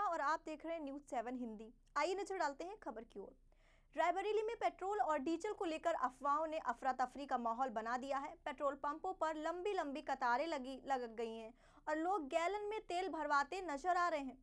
मिश्रा और आप देख रहे हैं न्यूज़ 7 हिंदी। आइए नजर डालते हैं खबर की ओर। रायबरेली में पेट्रोल और डीजल को लेकर अफवाहों ने अफरा तफरी का माहौल बना दिया है। पेट्रोल पंपों पर लंबी लंबी कतारें लग गई हैं और लोग गैलन में तेल भरवाते नजर आ रहे हैं।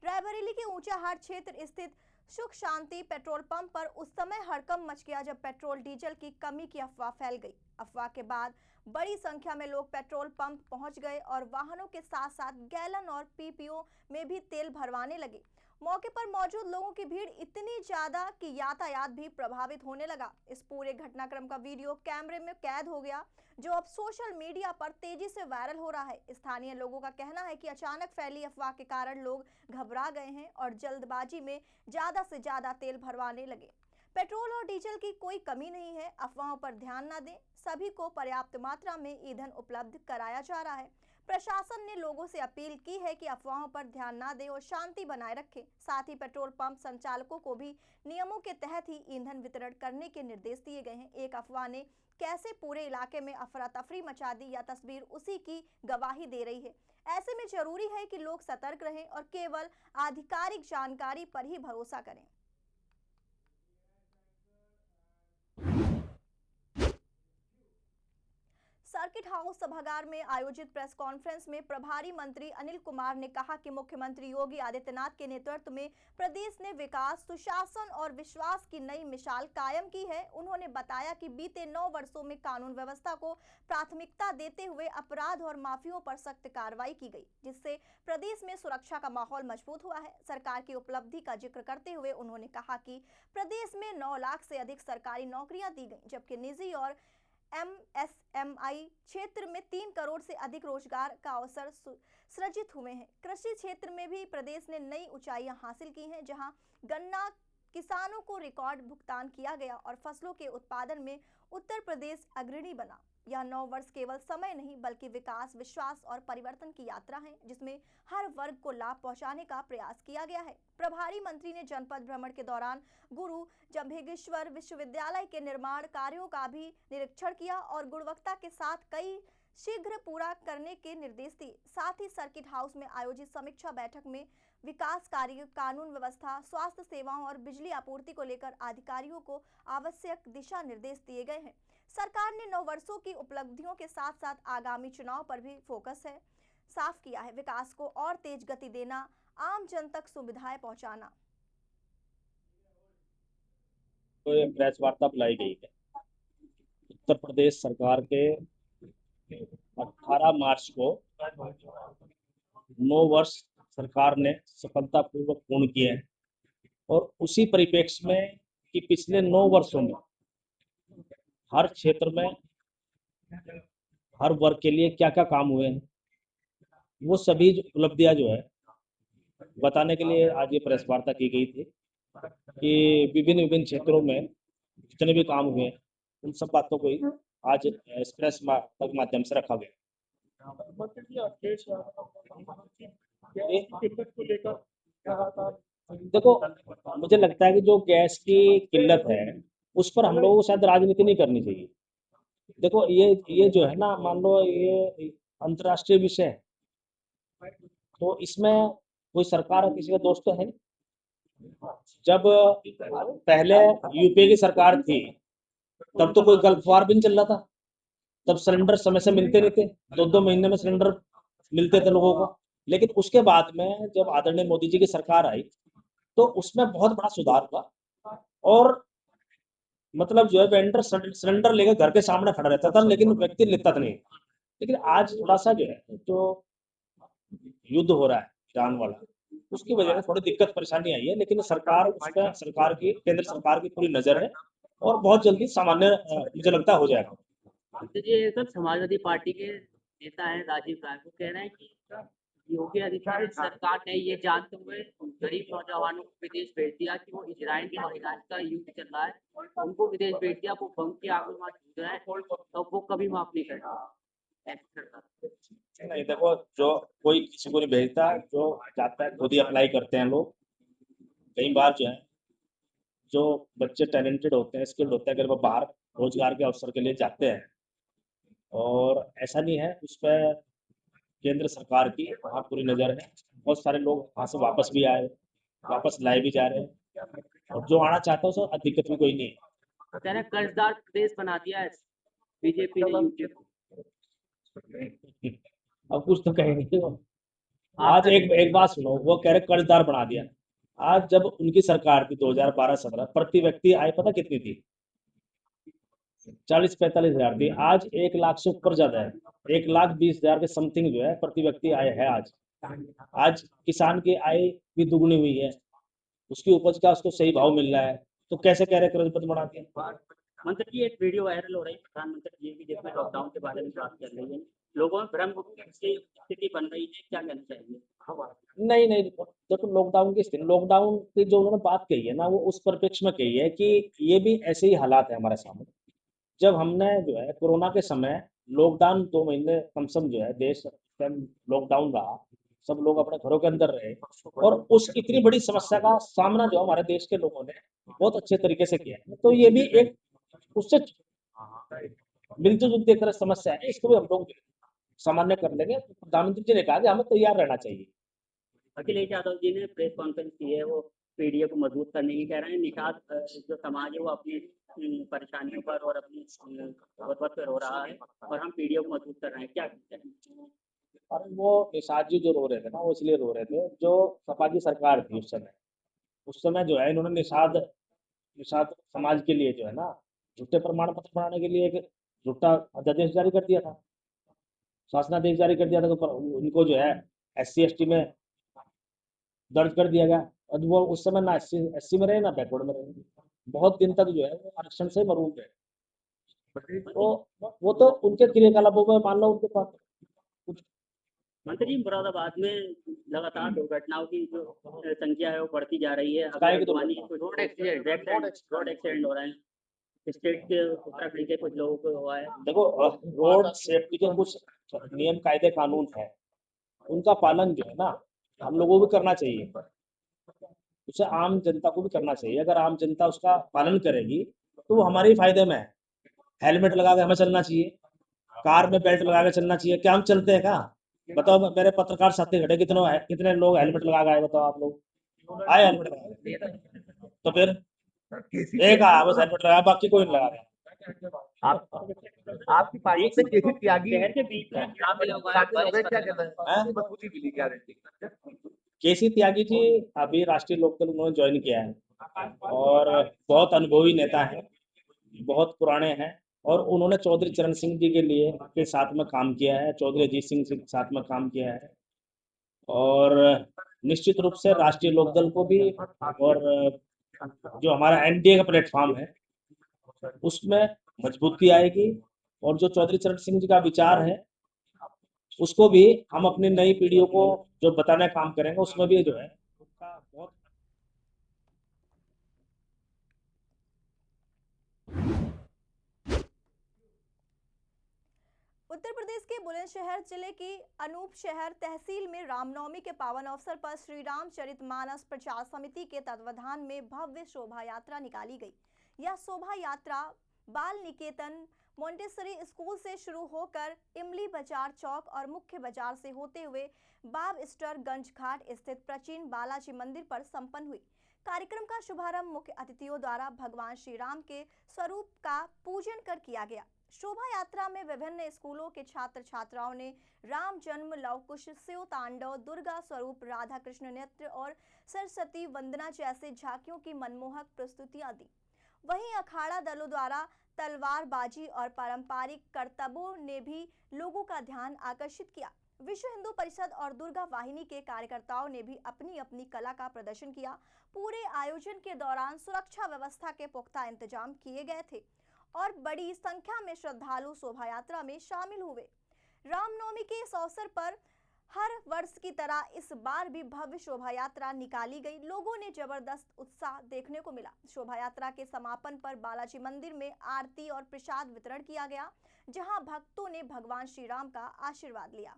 रायबरेली के ऊंचाहाट क्षेत्र स्थित सुख शांति पेट्रोल पंप पर उस समय हड़कंप मच गया जब पेट्रोल डीजल की कमी की अफवाह फैल गई। अफवाह के बाद बड़ी संख्या में लोग पेट्रोल पंप पहुंच गए और वाहनों के साथ साथ गैलन और पीपीओ में भी तेल भरवाने लगे। मौके पर मौजूद लोगों की भीड़ इतनी ज्यादा कि यातायात भी प्रभावित होने लगा। इस पूरे घटनाक्रम का वीडियो कैमरे में कैद हो गया, जो अब सोशल मीडिया पर तेजी से वायरल हो रहा है। स्थानीय लोगों का कहना है कि अचानक फैली अफवाह के कारण लोग घबरा गए हैं और जल्दबाजी में ज्यादा से ज्यादा तेल भरवाने लगे। पेट्रोल और डीजल की कोई कमी नहीं है, अफवाहों पर ध्यान न दें। सभी को पर्याप्त मात्रा में ईंधन उपलब्ध कराया जा रहा है। प्रशासन ने लोगों से अपील की है कि अफवाहों पर ध्यान न दें और शांति बनाए रखें। साथ ही पेट्रोल पंप संचालकों को भी नियमों के तहत ही ईंधन वितरण करने के निर्देश दिए गए हैं। एक अफवाह ने कैसे पूरे इलाके में अफरा तफरी मचा दी, या तस्वीर उसी की गवाही दे रही है। ऐसे में जरूरी है कि लोग सतर्क रहें और केवल आधिकारिक जानकारी पर ही भरोसा करें। सर्किट हाउस सभागार में आयोजित प्रेस कॉन्फ्रेंस में प्रभारी मंत्री अनिल कुमार ने कहा कि मुख्यमंत्री योगी आदित्यनाथ के नेतृत्व में प्रदेश ने विकास, सुशासन और विश्वास की नई मिसाल कायम की है। उन्होंने बताया कि बीते 9 वर्षों में कानून व्यवस्था को प्राथमिकता देते हुए अपराध और माफियों पर सख्त कार्रवाई की गई, जिससे प्रदेश में सुरक्षा का माहौल मजबूत हुआ है। सरकार की उपलब्धि का जिक्र करते हुए उन्होंने कहा कि प्रदेश में 9 लाख से अधिक सरकारी नौकरियां दी गई, जबकि निजी और एमएसएमई क्षेत्र में 3 करोड़ से अधिक रोजगार का अवसर सृजित हुए हैं। कृषि क्षेत्र में भी प्रदेश ने नई ऊंचाइयां हासिल की हैं, जहां गन्ना किसानों को रिकॉर्ड भुगतान किया गया और फसलों के उत्पादन में उत्तर प्रदेश अग्रणी बना। यह 9 वर्ष केवल समय नहीं बल्कि विकास, विश्वास और परिवर्तन की यात्रा है, जिसमें हर वर्ग को लाभ पहुंचाने का प्रयास किया गया है। प्रभारी मंत्री ने जनपद भ्रमण के दौरान गुरु जम्भेगेश्वर विश्वविद्यालय के निर्माण कार्यों का भी निरीक्षण किया और गुणवत्ता के साथ कई शीघ्र पूरा करने के निर्देश दिए। साथ ही सर्किट हाउस में आयोजित समीक्षा बैठक में विकास कार्य, कानून व्यवस्था, स्वास्थ्य सेवाओं और बिजली आपूर्ति को लेकर अधिकारियों को आवश्यक दिशा निर्देश दिए गए हैं। सरकार ने 9 वर्षों की उपलब्धियों के साथ साथ आगामी चुनाव पर भी फोकस है साफ किया है। विकास को और तेज गति देना, आम जन तक सुविधाएं पहुंचाना। तो ये प्रेस वार्ता बुलाई गई है। उत्तर प्रदेश सरकार के 18 मार्च को 9 वर्ष सरकार ने सफलतापूर्वक पूर्ण किए हैं और उसी परिप्रेक्ष्य में कि पिछले 9 वर्षों में हर क्षेत्र में हर वर्ग के लिए क्या क्या काम हुए हैं, वो सभी उपलब्धियां जो है बताने के लिए आज ये प्रेस वार्ता की गई थी कि विभिन्न विभिन्न क्षेत्रों में जितने भी काम हुए उन सब बातों को ही आज इस प्रेस वार्ता के माध्यम से रखा गया। देखो, मुझे लगता है कि जो गैस की किल्लत है उस पर हम लोगों को शायद राजनीति नहीं करनी चाहिए। देखो, ये जो है ना, मान लो ये अंतर्राष्ट्रीय विषय है, तो इसमें कोई सरकार और किसी का दोष तो है नहीं। जब पहले यूपीए की सरकार थी तब तो कोई गल्फ वार भी नहीं चल रहा था, तब सिलेंडर समय से मिलते नहीं थे, 2-2 महीने में सिलेंडर मिलते थे लोगों को। लेकिन उसके बाद में जब आदरणीय मोदी जी की सरकार आई तो उसमें बहुत बड़ा सुधार हुआ और मतलब जो है वेंडर सिलेंडर लेकर घर के सामने खड़ा रहता था, लेकिन व्यक्ति लेता नहीं। लेकिन आज थोड़ा सा जो है जो युद्ध हो रहा है ईरान वाला, उसकी वजह से थोड़ी दिक्कत परेशानी आई है, लेकिन सरकार उसका सरकार की केंद्र सरकार की पूरी नजर है और बहुत जल्दी सामान्य मुझे लगता है हो जाएगा। तो ये सब समाजवादी पार्टी के नेता है राजीव गांधी, वो कह रहे हैं कि योगी आदित्यनाथ सरकार ने ये जानते हुए गरीब नौजवानों को विदेश भेज दिया कि वो इजराइल और इरान का युद्ध चल रहा है, उनको विदेश भेज दिया, वो बम की आग में वहां जूझ रहे हैं, तो वो कभी माफ नहीं करता। नहीं, देखो, जो कोई किसी को नहीं भेजता, जो जाता है खुद ही अप्लाई करते हैं लोग। कई बार जो है जो बच्चे टैलेंटेड होते हैं, स्किल्ड होते हैं, अगर वो बाहर रोजगार के अवसर के लिए जाते हैं और ऐसा नहीं है, उस पर केंद्र सरकार की वहाँ पूरी नज़र है बहुत सारे लोग वहाँ से वापस भी आए, वापस लाए भी जा रहे हैं, और जो आना चाहता है उसको दिक्कत भी कोई नहीं है। कह रहे हैं कर्जदार प्रदेश बना दिया है बीजेपी ने यूपी को। अब कुछ तो कहेंगे वो। आज एक बात सुनो, वो कह रहे कर्जदार बना दिया। आज जब उनकी सरकार थी 2012-17, प्रति व्यक्ति आय पता कितनी थी? 40-45 हजार थी। आज 1 लाख से ऊपर ज्यादा है, 1,20,000 के समथिंग जो है प्रति व्यक्ति आय है आज। आज किसान की आय भी दुगनी हुई है, उसकी उपज का उसको सही भाव मिल रहा है, तो कैसे कह रहे कर्जपति बना दिया? मंत्री जी, एक वीडियो वायरल हो रही है, प्रधानमंत्री जी भी जिसमें लॉकडाउन के बारे में बात कर रही है, लोगों में भ्रम की स्थिति बन रही है, क्या कहना चाहिए? नहीं नहीं, देखो लॉकडाउन की स्थिति, लॉकडाउन की जो उन्होंने बात कही है ना, वो उस परिप्रेक्ष्य में कही है कि ये भी ऐसे ही हालात है हमारे सामने। जब हमने जो है कोरोना के समय लॉकडाउन 2 महीने कम से कम जो है देश लॉकडाउन रहा, सब लोग अपने घरों के अंदर रहे, और उस इतनी बड़ी समस्या का सामना जो हमारे देश के लोगों ने बहुत अच्छे तरीके से किया है। तो ये भी एक उससे मिलती जुलती एक तरह समस्या है, इसको भी हम लोग सामान्य कर लेंगे। प्रधानमंत्री जी ने कहा कि हमें तैयार रहना चाहिए। अखिलेश यादव जी ने प्रेस कॉन्फ्रेंस की है, वो पीडीए को मजबूत करने की कह रहे हैं, निषाद जो समाज है वो अपनी परेशानियों पर और अपनी वत पर रो रहा है, और हम पीडीए को मजबूत कर रहे हैं, क्या कहते हैं? और वो निषाद जी जो रो रहे थे ना, वो इसलिए रो रहे थे, जो सपा की सरकार थी उस समय जो है इन्होंने निषाद समाज के लिए जो है ना झूठे प्रमाण पत्र बनाने के लिए एक झूठा अध्यादेश जारी कर दिया था, शासनादेश जारी कर दिया था, तो उनको जो है SC/ST में दर्ज कर दिया गया। और वो उस समय ना SC में रहे ना बैकवर्ड में रहे, बहुत दिन तक जो है वो आरक्षण से मरूम रहे। तो वो तो उनके क्रियाकलापों में मान लो उनके पास मंत्री जी, मुरादाबाद में लगातार दुर्घटनाओं की जो संख्या है वो बढ़ती जा रही है। काय की रोड एक्सीडेंट हो रहे हैं, स्टेट के उत्तराखंड के कुछ लोगों को हुआ है। देखो, रोड सेफ्टी के कुछ नियम कायदे कानून है, उनका पालन जो है ना हम लोगों को भी करना चाहिए, उसे आम जनता को भी करना चाहिए। अगर आम जनता उसका पालन करेगी तो वो हमारे ही फायदे में है। हेलमेट लगा के हमें चलना चाहिए, कार में बेल्ट लगा के चलना चाहिए। क्या हम चलते हैं? कहाँ बताओ, मेरे पत्रकार साथी खड़े, कितने लोग हेलमेट लगा के आए? बताओ, आप लोग आए हेलमेट लगा के? तो फिर एक आया बस हेलमेट लगाया, बाकी कोई नहीं लगा रहा। आपकी पार्टी से केसी त्यागी शहर के बीच में क्या मिला हुआ है? क्या कहना है? मजबूती मिली क्या रहती? केसी त्यागी जी अभी राष्ट्रीय लोकदल उन्होंने ज्वाइन किया है, और बहुत अनुभवी नेता हैं, बहुत पुराने हैं, और उन्होंने चौधरी चरण सिंह जी के साथ में काम किया है, चौधरी अजीत सिंह के साथ में काम किया है, और निश्चित रूप से राष्ट्रीय लोकदल को भी, और जो हमारा NDA का प्लेटफॉर्म है उसमें मजबूती आएगी, और जो चौधरी चरण सिंह जी का विचार है उसको भी हम अपनी नई पीढ़ियों को जो बताने का काम करेंगे, उसमें भी जो है उसका बहुत उत्तर प्रदेश के बुलंदशहर जिले की अनूप शहर तहसील में रामनवमी के पावन अवसर पर श्री रामचरितमानस प्रचार समिति के तत्वाधान में भव्य शोभा यात्रा निकाली गई। यह शोभा यात्रा बाल निकेतन मोंटेसरी स्कूल से शुरू होकर इमली बाजार चौक और मुख्य बाजार से होते हुए बाबस्टरगंज घाट स्थित प्राचीन बालाजी मंदिर पर संपन्न हुई। कार्यक्रम का शुभारंभ मुख्य अतिथियों द्वारा भगवान श्री राम के स्वरूप का पूजन कर किया गया। शोभा यात्रा में विभिन्न स्कूलों के छात्र छात्राओं ने राम जन्म, लव कुश, शिव तांडव, दुर्गा स्वरूप, राधा कृष्ण नृत्य और सरस्वती वंदना जैसे झांकियों की मनमोहक प्रस्तुतियां दी। वहीं अखाड़ा दलों द्वारा तलवारबाजी और पारंपरिक करतबों ने भी लोगों का ध्यान आकर्षित किया। विश्व हिंदू परिषद और दुर्गा वाहिनी के कार्यकर्ताओं ने भी अपनी अपनी कला का प्रदर्शन किया। पूरे आयोजन के दौरान सुरक्षा व्यवस्था के पुख्ता इंतजाम किए गए थे और बड़ी संख्या में श्रद्धालु शोभा यात्रा में शामिल हुए। रामनवमी के इस अवसर पर हर वर्ष की तरह इस बार भी भव्य शोभा यात्रा निकाली गई। लोगों ने जबरदस्त उत्साह देखने को मिला। शोभा यात्रा के समापन पर बालाजी मंदिर में आरती और प्रसाद वितरण किया गया, जहां भक्तों ने भगवान श्री राम का आशीर्वाद लिया।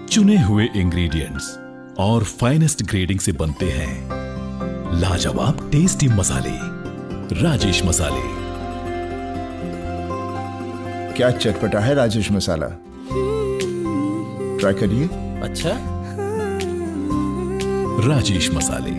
चुने हुए इंग्रेडिएंट्स और फाइनेस्ट ग्रेडिंग से बनते हैं लाजवाब टेस्टी मसाले, राजेश मसाले। क्या चटपटा है राजेश मसाला। ट्राई करिए। अच्छा, राजेश मसाले।